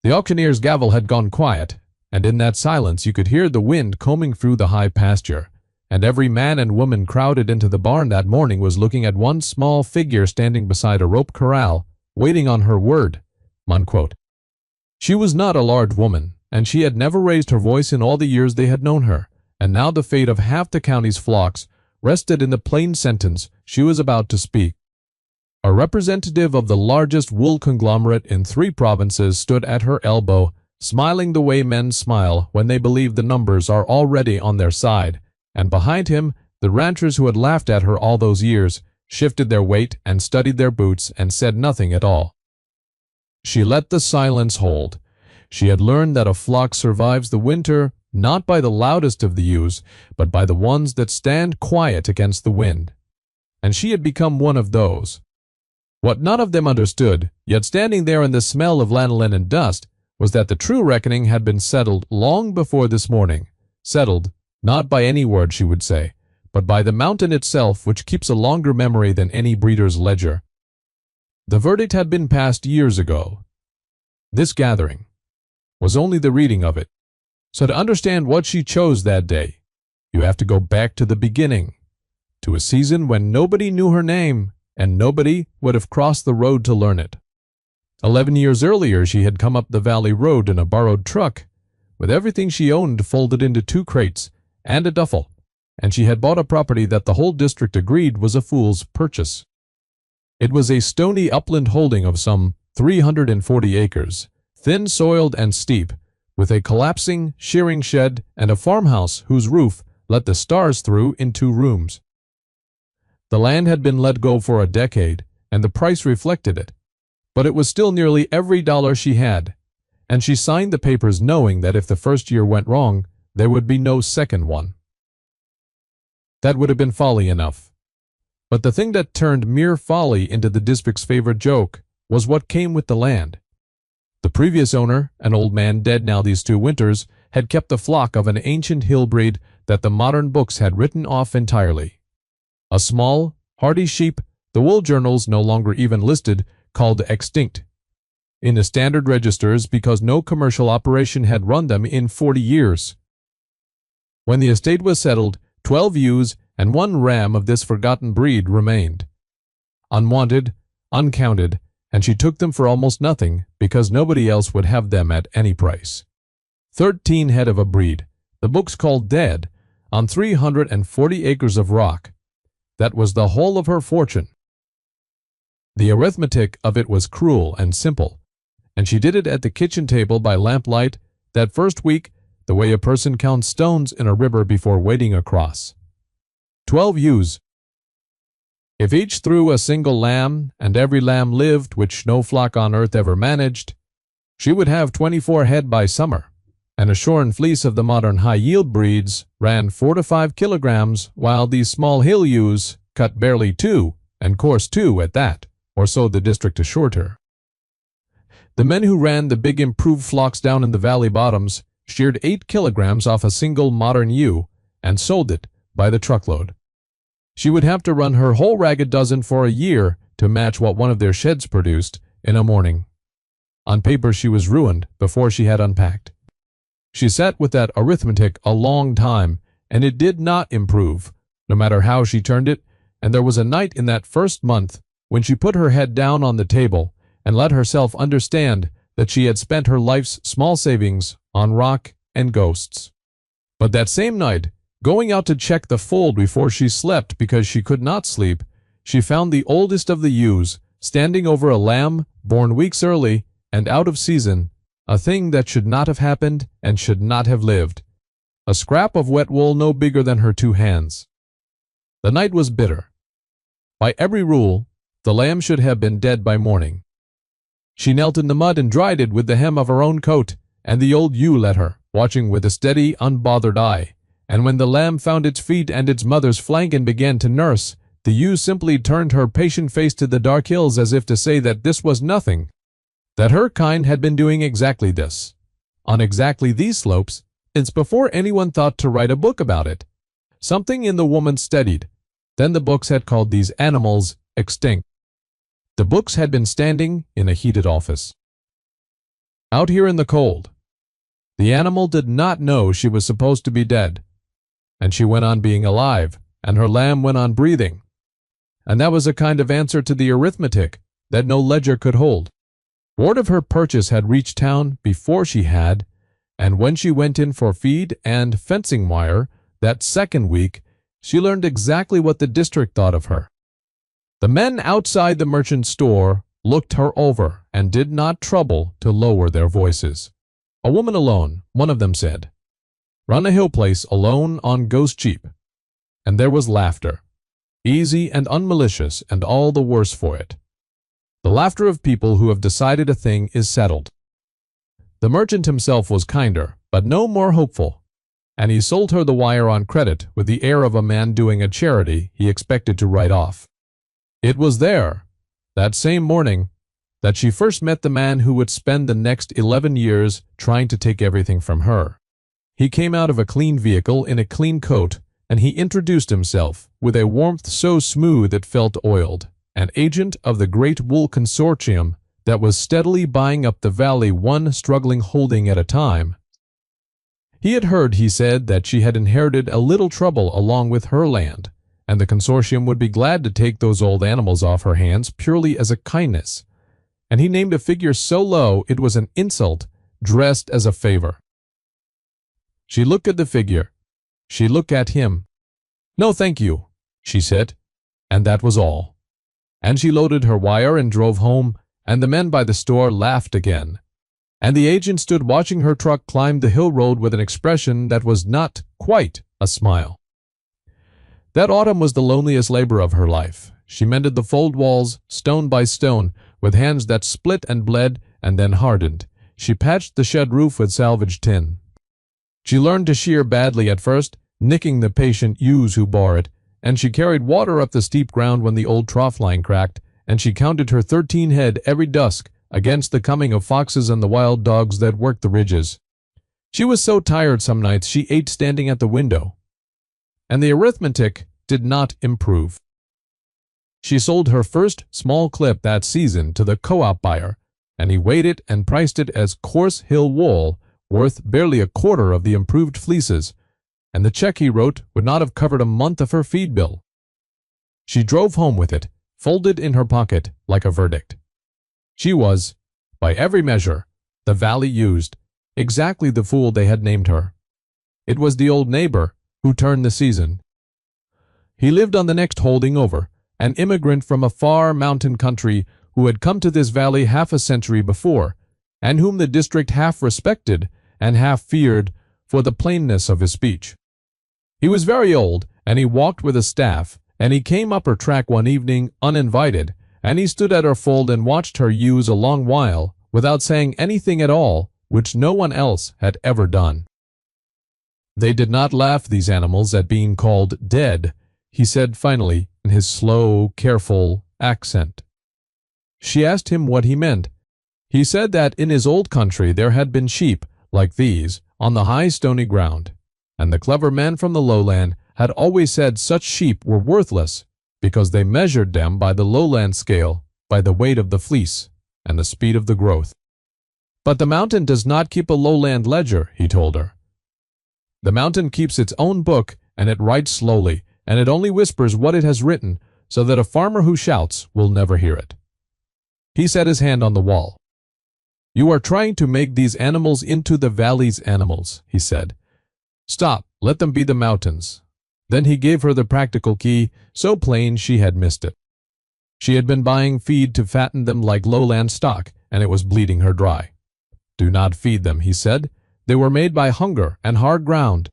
The auctioneer's gavel had gone quiet, and in that silence you could hear the wind combing through the high pasture, and every man and woman crowded into the barn that morning was looking at one small figure standing beside a rope corral, waiting on her word. Unquote. She was not a large woman, and she had never raised her voice in all the years they had known her, and now the fate of half the county's flocks rested in the plain sentence she was about to speak. A representative of the largest wool conglomerate in 3 provinces stood at her elbow, smiling the way men smile when they believe the numbers are already on their side, and behind him the ranchers who had laughed at her all those years shifted their weight and studied their boots and said nothing at all. She let the silence hold. She had learned that a flock survives the winter not by the loudest of the ewes, but by the ones that stand quiet against the wind. And she had become one of those. What none of them understood, yet standing there in the smell of lanolin and dust, was that the true reckoning had been settled long before this morning. Settled, not by any word she would say, but by the mountain itself, which keeps a longer memory than any breeder's ledger. The verdict had been passed years ago. This gathering was only the reading of it. So to understand what she chose that day, you have to go back to the beginning, to a season when nobody knew her name, and nobody would have crossed the road to learn it. 11 years earlier she had come up the valley road in a borrowed truck, with everything she owned folded into 2 crates and a duffel, and she had bought a property that the whole district agreed was a fool's purchase. It was a stony upland holding of some 340 acres, thin-soiled and steep, with a collapsing shearing shed and a farmhouse whose roof let the stars through in 2 rooms. The land had been let go for a decade, and the price reflected it, but it was still nearly every dollar she had, and she signed the papers knowing that if the first year went wrong, there would be no second one. That would have been folly enough. But the thing that turned mere folly into the district's favorite joke was what came with the land. The previous owner, an old man dead now these 2 winters, had kept the flock of an ancient hill breed that the modern books had written off entirely. A small, hardy sheep the wool journals no longer even listed, called extinct in the standard registers because no commercial operation had run them in 40 years. When the estate was settled, 12 ewes and 1 ram of this forgotten breed remained. Unwanted, uncounted, and she took them for almost nothing because nobody else would have them at any price. 13 head of a breed, the books called dead, on 340 acres of rock. That was the whole of her fortune. The arithmetic of it was cruel and simple, and she did it at the kitchen table by lamplight that first week the way a person counts stones in a river before wading across. 12 ewes. If each threw a single lamb, and every lamb lived, which no flock on earth ever managed, she would have 24 head by summer, and a shorn fleece of the modern high-yield breeds ran 4 to 5 kilograms, while these small hill ewes cut barely 2, and coarse 2 at that, or so the district assured her. The men who ran the big improved flocks down in the valley bottoms sheared 8 kilograms off a single modern ewe and sold it by the truckload. She would have to run her whole ragged dozen for a year to match what one of their sheds produced in a morning. On paper she was ruined before she had unpacked. She sat with that arithmetic a long time, and it did not improve, no matter how she turned it, and there was a night in that first month when she put her head down on the table and let herself understand that she had spent her life's small savings on rock and ghosts. But that same night, going out to check the fold before she slept because she could not sleep, she found the oldest of the ewes standing over a lamb born weeks early and out of season, a thing that should not have happened and should not have lived, a scrap of wet wool no bigger than her 2 hands. The night was bitter. By every rule, the lamb should have been dead by morning. She knelt in the mud and dried it with the hem of her own coat, and the old ewe let her, watching with a steady, unbothered eye. And when the lamb found its feet and its mother's flank and began to nurse, the ewe simply turned her patient face to the dark hills as if to say that this was nothing, that her kind had been doing exactly this, on exactly these slopes, since before anyone thought to write a book about it. Something in the woman steadied. Then the books had called these animals extinct. The books had been standing in a heated office. out here in the cold. The animal did not know she was supposed to be dead, and she went on being alive, and her lamb went on breathing. And that was a kind of answer to the arithmetic that no ledger could hold. Word of her purchase had reached town before she had, and when she went in for feed and fencing wire that second week, she learned exactly what the district thought of her. The men outside the merchant's store looked her over and did not trouble to lower their voices. A woman alone, one of them said, run a hill place alone on ghost cheap. And there was laughter, easy and unmalicious, and all the worse for it. The laughter of people who have decided a thing is settled. The merchant himself was kinder, but no more hopeful, and he sold her the wire on credit with the air of a man doing a charity he expected to write off. It was there, that same morning, that she first met the man who would spend the next 11 years trying to take everything from her. He came out of a clean vehicle in a clean coat, and he introduced himself with a warmth so smooth it felt oiled, an agent of the great wool consortium that was steadily buying up the valley one struggling holding at a time. He had heard, he said, that she had inherited a little trouble along with her land, and the consortium would be glad to take those old animals off her hands purely as a kindness. And he named a figure so low it was an insult dressed as a favor. She looked at the figure. She looked at him. No, thank you, she said, and that was all. And she loaded her wire and drove home, and the men by the store laughed again. And the agent stood watching her truck climb the hill road with an expression that was not quite a smile. That autumn was the loneliest labor of her life. She mended the fold walls, stone by stone, with hands that split and bled and then hardened. She patched the shed roof with salvaged tin. She learned to shear badly at first, nicking the patient ewes who bore it, and she carried water up the steep ground when the old trough line cracked, and she counted her 13 head every dusk against the coming of foxes and the wild dogs that worked the ridges. She was so tired some nights she ate standing at the window. And the arithmetic did not improve. She sold her first small clip that season to the co-op buyer, and he weighed it and priced it as coarse hill wool, worth barely a quarter of the improved fleeces, and the check he wrote would not have covered a month of her feed bill. She drove home with it, folded in her pocket like a verdict. She was, by every measure, the valley used, exactly the fool they had named her. It was the old neighbor who turned the season. He lived on the next holding over, an immigrant from a far mountain country who had come to this valley half a century before, and whom the district half respected and half feared for the plainness of his speech. He was very old, and he walked with a staff, and he came up her track one evening uninvited, and he stood at her fold and watched her ewes a long while without saying anything at all, which no one else had ever done. They did not laugh, these animals, at being called dead, he said finally in his slow, careful accent. She asked him what he meant. He said that in his old country there had been sheep, like these, on the high stony ground, and the clever men from the lowland had always said such sheep were worthless because they measured them by the lowland scale, by the weight of the fleece and the speed of the growth. But the mountain does not keep a lowland ledger, he told her. The mountain keeps its own book, and it writes slowly, and it only whispers what it has written, so that a farmer who shouts will never hear it. He set his hand on the wall. You are trying to make these animals into the valley's animals, he said. Stop, let them be the mountains. Then he gave her the practical key, so plain she had missed it. She had been buying feed to fatten them like lowland stock, and it was bleeding her dry. Do not feed them, he said. They were made by hunger and hard ground.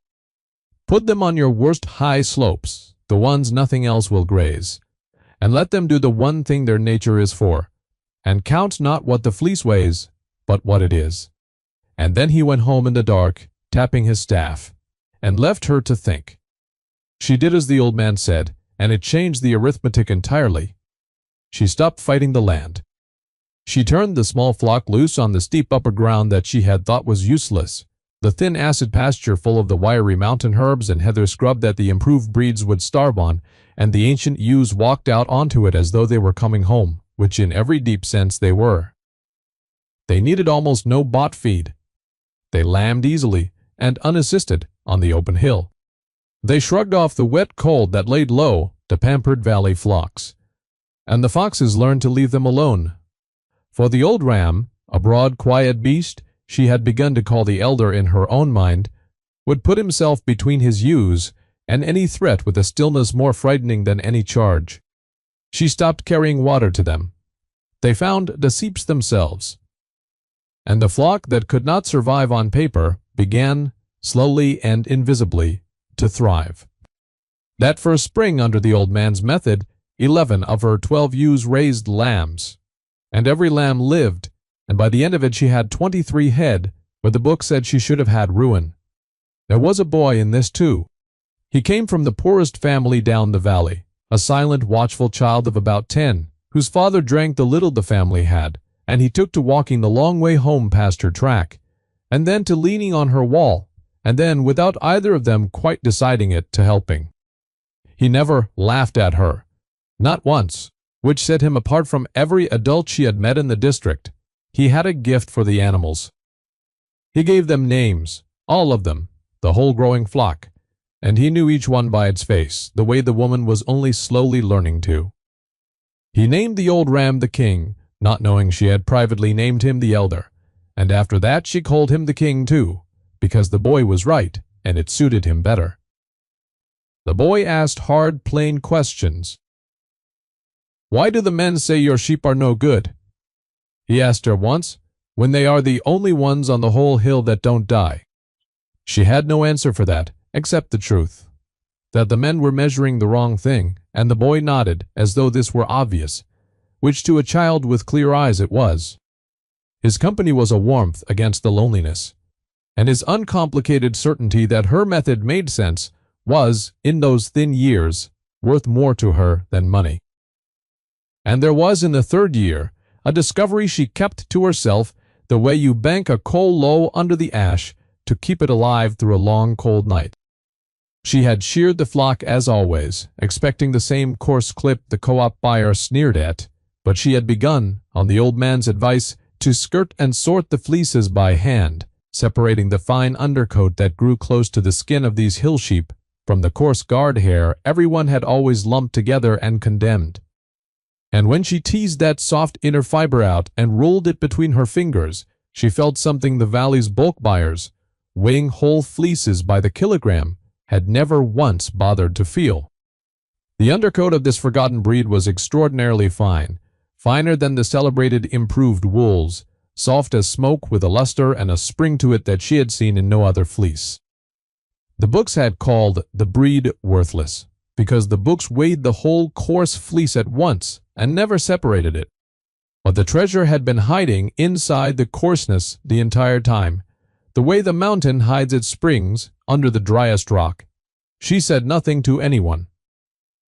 Put them on your worst high slopes, the ones nothing else will graze, and let them do the one thing their nature is for, and count not what the fleece weighs, but what it is. And then he went home in the dark, tapping his staff, and left her to think. She did as the old man said, and it changed the arithmetic entirely. She stopped fighting the land. She turned the small flock loose on the steep upper ground that she had thought was useless, the thin acid pasture full of the wiry mountain herbs and heather scrub that the improved breeds would starve on, and the ancient ewes walked out onto it as though they were coming home, which in every deep sense they were. They needed almost no bought feed. They lambed easily and unassisted on the open hill. They shrugged off the wet cold that laid low the pampered valley flocks, and the foxes learned to leave them alone. For the old ram, a broad, quiet beast she had begun to call the elder in her own mind, would put himself between his ewes and any threat with a stillness more frightening than any charge. She stopped carrying water to them. They found the seeps themselves, and the flock that could not survive on paper began, slowly and invisibly, to thrive. That first spring under the old man's method, 11 of her 12 ewes raised lambs, and every lamb lived, and by the end of it she had 23 head, where the book said she should have had ruin. There was a boy in this too. He came from the poorest family down the valley, a silent, watchful child of about 10, whose father drank the little the family had, and he took to walking the long way home past her track, and then to leaning on her wall, and then, without either of them quite deciding it, to helping. He never laughed at her, not once, which set him apart from every adult she had met in the district. He had a gift for the animals. He gave them names, all of them, the whole growing flock, and he knew each one by its face, the way the woman was only slowly learning to. He named the old ram the king, not knowing she had privately named him the elder, and after that she called him the king too, because the boy was right, and it suited him better. The boy asked hard, plain questions. "Why do the men say your sheep are no good?" he asked her once, "when they are the only ones on the whole hill that don't die." She had no answer for that, except the truth, that the men were measuring the wrong thing, and the boy nodded as though this were obvious, which to a child with clear eyes it was. His company was a warmth against the loneliness, and his uncomplicated certainty that her method made sense was, in those thin years, worth more to her than money. And there was in the third year a discovery she kept to herself, the way you bank a coal low under the ash to keep it alive through a long cold night. She had sheared the flock as always, expecting the same coarse clip the co-op buyer sneered at, but she had begun, on the old man's advice, to skirt and sort the fleeces by hand, separating the fine undercoat that grew close to the skin of these hill sheep from the coarse guard hair everyone had always lumped together and condemned. And when she teased that soft inner fiber out and rolled it between her fingers, she felt something the valley's bulk buyers, weighing whole fleeces by the kilogram, had never once bothered to feel. The undercoat of this forgotten breed was extraordinarily fine, finer than the celebrated improved wools, soft as smoke with a luster and a spring to it that she had seen in no other fleece. The books had called the breed worthless, because the books weighed the whole coarse fleece at once and never separated it. But the treasure had been hiding inside the coarseness the entire time, the way the mountain hides its springs under the driest rock. She said nothing to anyone.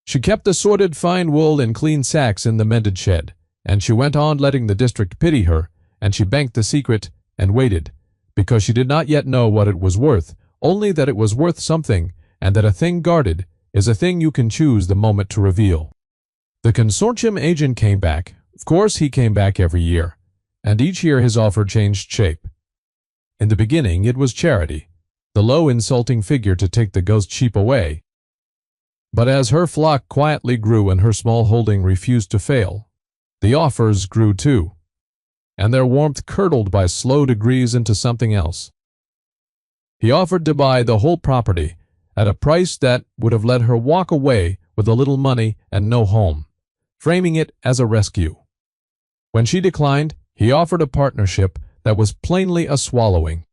She kept the sorted fine wool in clean sacks in the mended shed, and she went on letting the district pity her, and she banked the secret and waited, because she did not yet know what it was worth, only that it was worth something, and that a thing guarded is a thing you can choose the moment to reveal. The consortium agent came back. Of course he came back every year, and each year his offer changed shape. In the beginning it was charity, the low insulting figure to take the ghost sheep away. But as her flock quietly grew and her small holding refused to fail, the offers grew too, and their warmth curdled by slow degrees into something else. He offered to buy the whole property at a price that would have let her walk away with a little money and no home, framing it as a rescue. When she declined, he offered a partnership that was plainly a swallowing.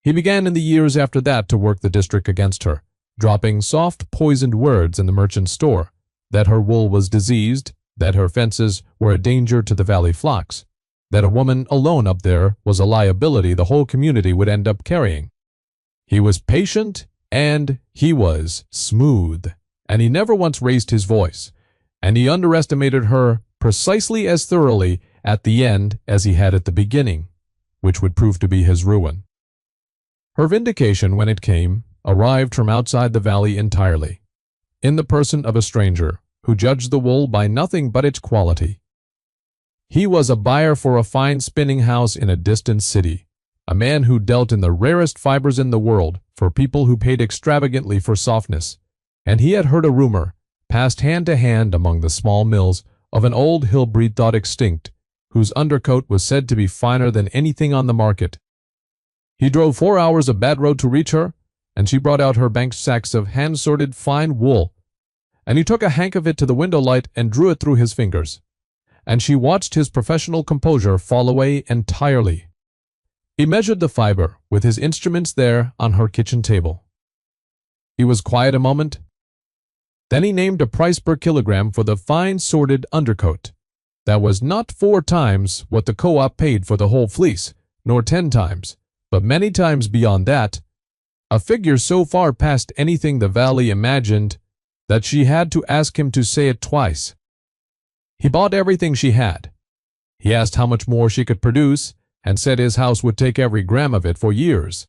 He began in the years after that to work the district against her, dropping soft, poisoned words in the merchant's store, that her wool was diseased, that her fences were a danger to the valley flocks, that a woman alone up there was a liability the whole community would end up carrying. He was patient and he was smooth, and he never once raised his voice, and he underestimated her precisely as thoroughly at the end as he had at the beginning, which would prove to be his ruin. Her vindication, when it came, arrived from outside the valley entirely, in the person of a stranger who judged the wool by nothing but its quality. He was a buyer for a fine spinning house in a distant city, a man who dealt in the rarest fibers in the world for people who paid extravagantly for softness, and he had heard a rumor, passed hand to hand among the small mills, of an old hill breed thought extinct, whose undercoat was said to be finer than anything on the market. He drove 4 hours of bad road to reach her, and she brought out her bank sacks of hand-sorted fine wool, and he took a hank of it to the window light and drew it through his fingers, and she watched his professional composure fall away entirely. He measured the fiber with his instruments there on her kitchen table. He was quiet a moment. Then he named a price per kilogram for the fine sorted undercoat. That was not 4 times what the co-op paid for the whole fleece, nor 10 times, but many times beyond that, a figure so far past anything the valley imagined that she had to ask him to say it twice. He bought everything she had. He asked how much more she could produce, and said his house would take every gram of it for years.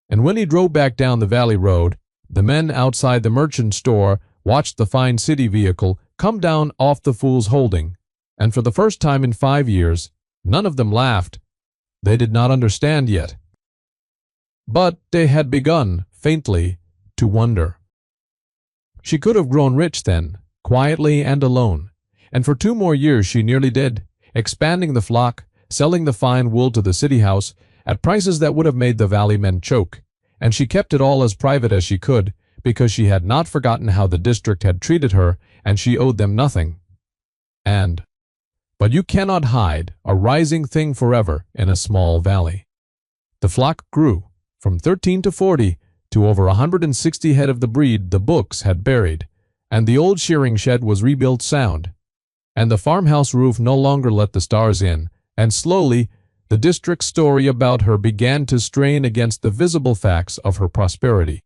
And when he drove back down the valley road, the men outside the merchant store watched the fine city vehicle come down off the fool's holding, and for the first time in 5 years, none of them laughed. They did not understand yet. But they had begun, faintly, to wonder. She could have grown rich then, quietly and alone, and for 2 more years she nearly did, expanding the flock, selling the fine wool to the city house at prices that would have made the valley men choke, and she kept it all as private as she could, because she had not forgotten how the district had treated her, and she owed them nothing. But you cannot hide a rising thing forever in a small valley. The flock grew, from 13 to 40, to over 160 head of the breed the books had buried, and the old shearing shed was rebuilt sound, and the farmhouse roof no longer let the stars in, and slowly the district's story about her began to strain against the visible facts of her prosperity.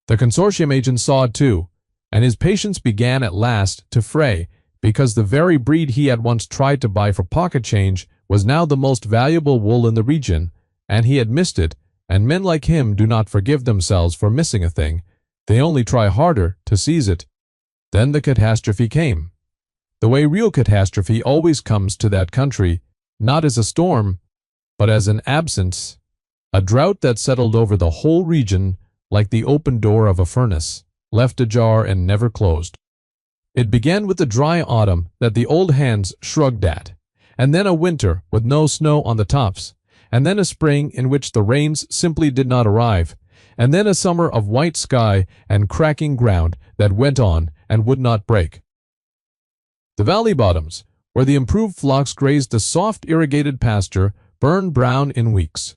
The consortium agent saw it too, and his patience began at last to fray, because the very breed he had once tried to buy for pocket change was now the most valuable wool in the region, and he had missed it, and men like him do not forgive themselves for missing a thing. They only try harder to seize it. Then the catastrophe came. The way real catastrophe always comes to that country, not as a storm, but as an absence, a drought that settled over the whole region like the open door of a furnace, left ajar and never closed. It began with the dry autumn that the old hands shrugged at, and then a winter with no snow on the tops, and then a spring in which the rains simply did not arrive, and then a summer of white sky and cracking ground that went on and would not break. The valley bottoms, where the improved flocks grazed the soft irrigated pasture, burned brown in weeks.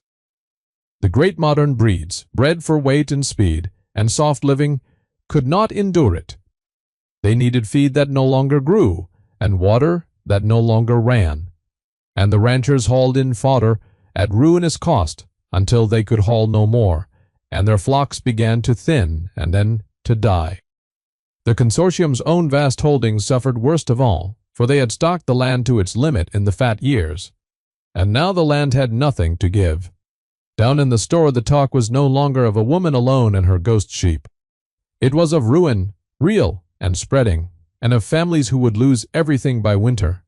The great modern breeds, bred for weight and speed and soft living, could not endure it. They needed feed that no longer grew, and water that no longer ran, and the ranchers hauled in fodder at ruinous cost until they could haul no more, and their flocks began to thin and then to die. The consortium's own vast holdings suffered worst of all, for they had stocked the land to its limit in the fat years, and now the land had nothing to give. Down in the store the talk was no longer of a woman alone and her ghost sheep. It was of ruin, real and spreading, and of families who would lose everything by winter.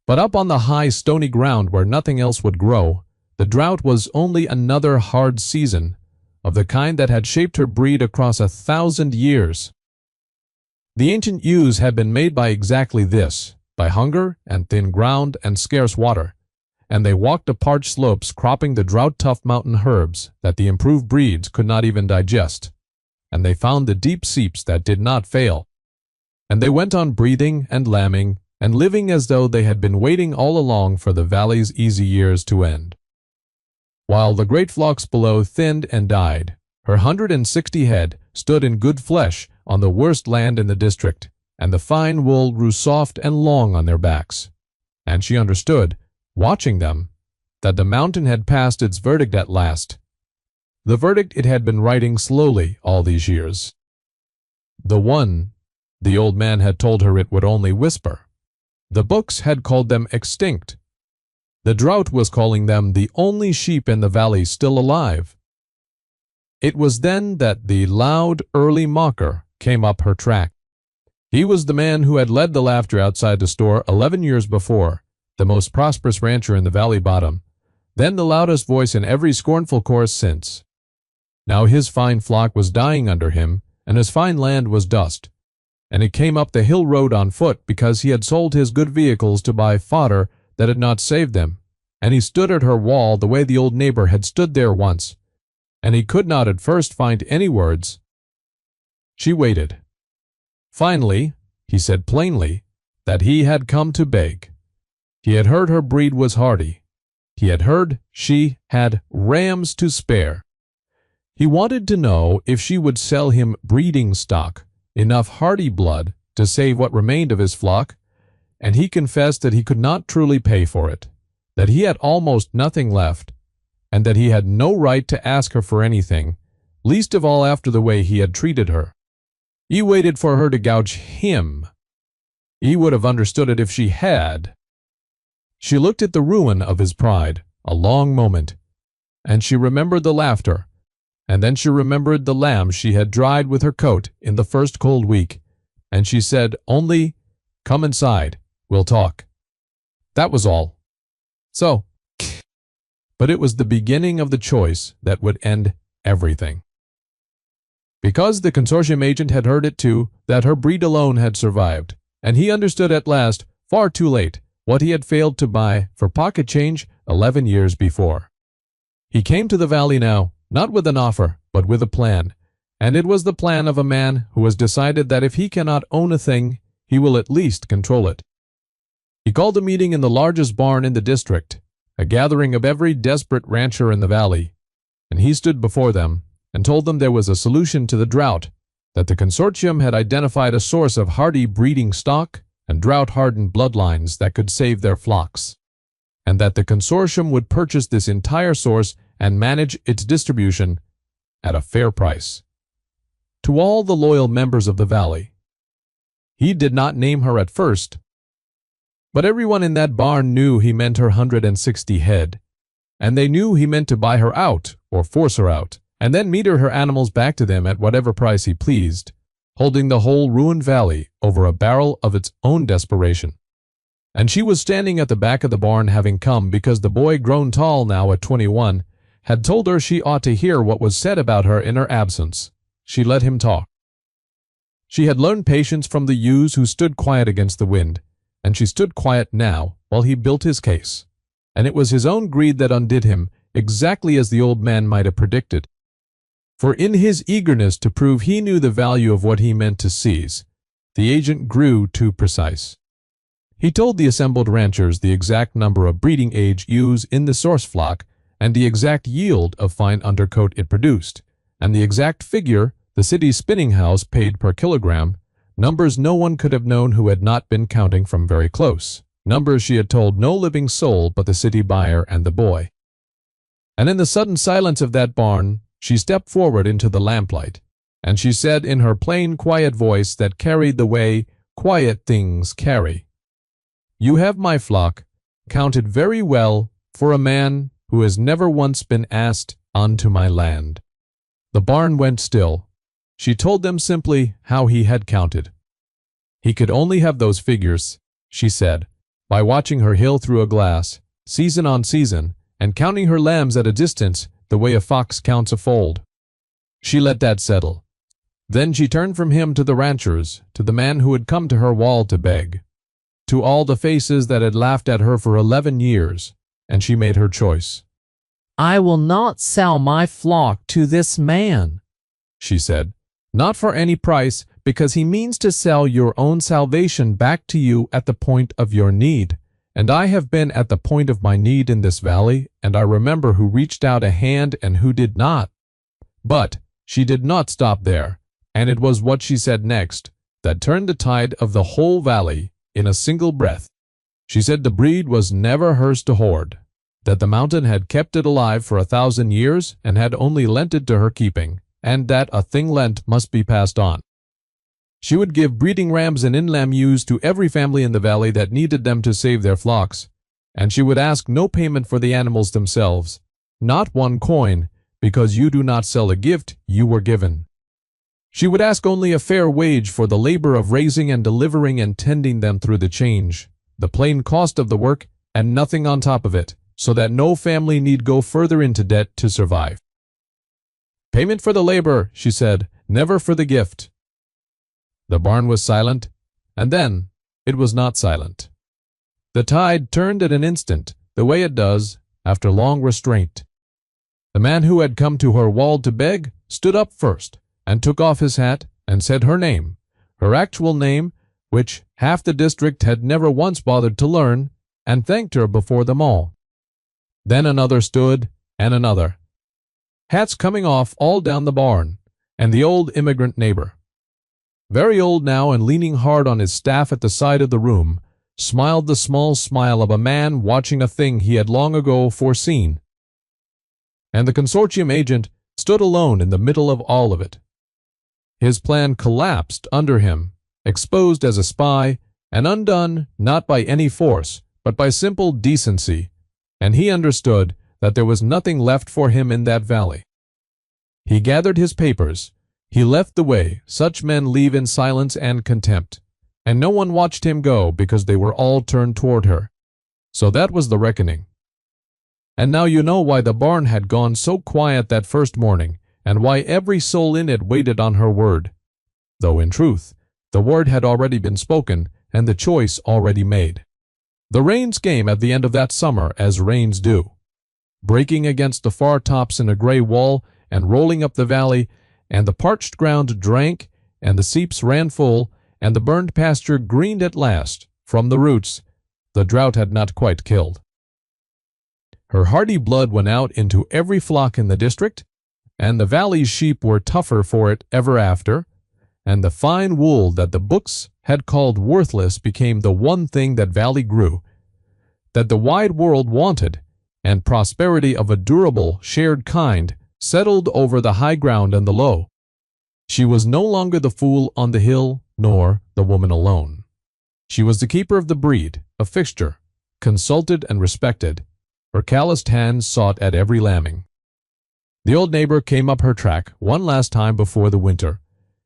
But up on the high stony ground where nothing else would grow, the drought was only another hard season, of the kind that had shaped her breed across 1,000 years. The ancient ewes had been made by exactly this, by hunger and thin ground and scarce water, and they walked the parched slopes cropping the drought-tough mountain herbs that the improved breeds could not even digest, and they found the deep seeps that did not fail, and they went on breathing and lambing and living as though they had been waiting all along for the valley's easy years to end. While the great flocks below thinned and died, her 160 head stood in good flesh on the worst land in the district, and the fine wool grew soft and long on their backs. And she understood, watching them, that the mountain had passed its verdict at last, the verdict it had been writing slowly all these years. The old man had told her it would only whisper. The books had called them extinct. The drought was calling them the only sheep in the valley still alive. It was then that the loud, early mocker came up her track. He was the man who had led the laughter outside the store 11 years before, the most prosperous rancher in the valley bottom, then the loudest voice in every scornful chorus since. Now his fine flock was dying under him, and his fine land was dust. And he came up the hill road on foot because he had sold his good vehicles to buy fodder that had not saved them. And he stood at her wall the way the old neighbor had stood there once, and he could not at first find any words. She waited. Finally, he said plainly that he had come to beg. He had heard her breed was hardy. He had heard she had rams to spare. He wanted to know if she would sell him breeding stock, enough hardy blood to save what remained of his flock, and he confessed that he could not truly pay for it, that he had almost nothing left, and that he had no right to ask her for anything, least of all after the way he had treated her. He waited for her to gouge him. He would have understood it if she had. She looked at the ruin of his pride a long moment, and she remembered the laughter, and then she remembered the lambs she had dried with her coat in the first cold week, and she said only, "Come inside, we'll talk." That was all. So, but it was the beginning of the choice that would end everything. Because the consortium agent had heard it too, that her breed alone had survived, and he understood at last, far too late, what he had failed to buy for pocket change 11 years before. He came to the valley now, not with an offer, but with a plan, and it was the plan of a man who has decided that if he cannot own a thing, he will at least control it. He called a meeting in the largest barn in the district, a gathering of every desperate rancher in the valley, and he stood before them and told them there was a solution to the drought, that the consortium had identified a source of hardy breeding stock and drought-hardened bloodlines that could save their flocks, and that the consortium would purchase this entire source and manage its distribution at a fair price. To all the loyal members of the valley. He did not name her at first, but everyone in that barn knew he meant her 160 head, and they knew he meant to buy her out or force her out, and then meter her animals back to them at whatever price he pleased, holding the whole ruined valley over a barrel of its own desperation. And she was standing at the back of the barn, having come because the boy, grown tall now at 21, had told her she ought to hear what was said about her in her absence. She let him talk. She had learned patience from the Ewes who stood quiet against the wind, and she stood quiet now while he built his case. And it was his own greed that undid him, exactly as the old man might have predicted. For in his eagerness to prove he knew the value of what he meant to seize, the agent grew too precise. He told the assembled ranchers the exact number of breeding age ewes in the source flock, and the exact yield of fine undercoat it produced, and the exact figure the city spinning house paid per kilogram, numbers no one could have known who had not been counting from very close, numbers she had told no living soul but the city buyer and the boy. And in the sudden silence of that barn, she stepped forward into the lamplight, and she said in her plain, quiet voice that carried the way quiet things carry, "You have my flock counted very well for a man who has never once been asked unto my land." The barn went still. She told them simply how he had counted. He could only have those figures, she said, by watching her hill through a glass, season on season, and counting her lambs at a distance the way a fox counts a fold. She let that settle. Then she turned from him to the ranchers, to the man who had come to her wall to beg, to all the faces that had laughed at her for 11 years, and she made her choice. "I will not sell my flock to this man," she said, "not for any price, because he means to sell your own salvation back to you at the point of your need. And I have been at the point of my need in this valley, and I remember who reached out a hand and who did not." But she did not stop there, and it was what she said next that turned the tide of the whole valley in a single breath. She said the breed was never hers to hoard, that the mountain had kept it alive for 1,000 years and had only lent it to her keeping, and that a thing lent must be passed on. She would give breeding rams and in-lamb ewes to every family in the valley that needed them to save their flocks, and she would ask no payment for the animals themselves, not one coin, because you do not sell a gift you were given. She would ask only a fair wage for the labor of raising and delivering and tending them through the change, the plain cost of the work, and nothing on top of it, so that no family need go further into debt to survive. Payment for the labor, she said, never for the gift. The barn was silent, and then it was not silent. The tide turned at an instant, the way it does after long restraint. The man who had come to her wall to beg stood up first, and took off his hat, and said her name, her actual name, which half the district had never once bothered to learn, and thanked her before them all. Then another stood, and another. Hats coming off all down the barn, and the old immigrant neighbor. Very old now and leaning hard on his staff at the side of the room, smiled the small smile of a man watching a thing he had long ago foreseen. And the consortium agent stood alone in the middle of all of it. His plan collapsed under him, exposed as a spy, and undone not by any force, but by simple decency, and he understood that there was nothing left for him in that valley. He gathered his papers, he left the way such men leave in silence and contempt, and no one watched him go because they were all turned toward her. So that was the reckoning. And now you know why the barn had gone so quiet that first morning, and why every soul in it waited on her word, though in truth, the word had already been spoken and the choice already made. The rains came at the end of that summer as rains do, breaking against the far tops in a gray wall and rolling up the valley, and the parched ground drank, and the seeps ran full, and the burned pasture greened at last, from the roots the drought had not quite killed. Her hardy blood went out into every flock in the district, and the valley's sheep were tougher for it ever after, and the fine wool that the books had called worthless became the one thing that valley grew, that the wide world wanted, and prosperity of a durable, shared kind settled over the high ground and the low. She was no longer the fool on the hill, nor the woman alone. She was the keeper of the breed, a fixture, consulted and respected. Her calloused hands sought at every lambing. The old neighbor came up her track one last time before the winter,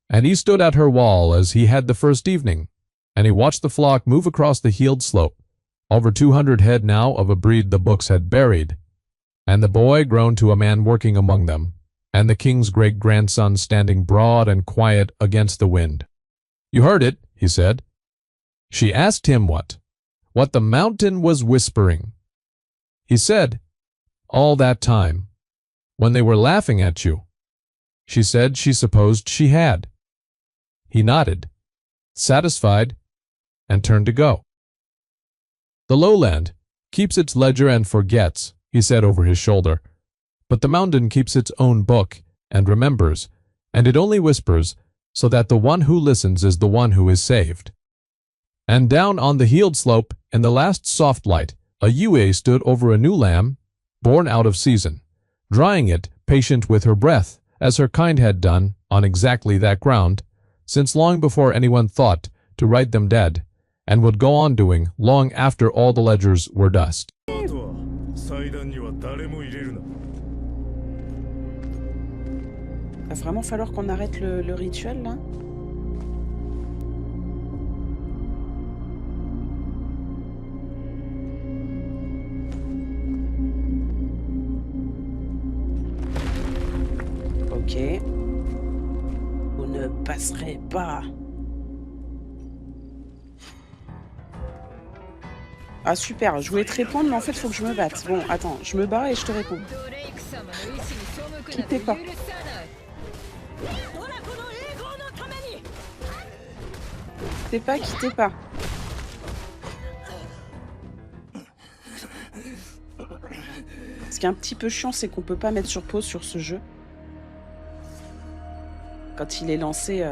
and he stood at her wall as he had the first evening, and he watched the flock move across the heeled slope, over 200 head now of a breed the books had buried, and the boy grown to a man working among them, and the king's great-grandson standing broad and quiet against the wind. "You heard it," he said. She asked him what the mountain was whispering. He said, "All that time, when they were laughing at you." She said she supposed she had. He nodded, satisfied, and turned to go. "The lowland keeps its ledger and forgets," he said over his shoulder, "but the mountain keeps its own book and remembers, and it only whispers so that the one who listens is the one who is saved." And down on the heeled slope, in the last soft light, a Ewes stood over a new lamb, born out of season, drying it, patient with her breath, as her kind had done on exactly that ground, since long before anyone thought to write them dead, and would go on doing long after all the ledgers were dust. Va vraiment falloir qu'on arrête le rituel là. Ok. Vous ne passerez pas. Ah super, je voulais te répondre mais en fait faut que je me batte. Bon attends, je me barre et je te réponds. Quittez pas. Quittez pas. Ce qui est un petit peu chiant, c'est qu'on peut pas mettre sur pause sur ce jeu. Quand il est lancé,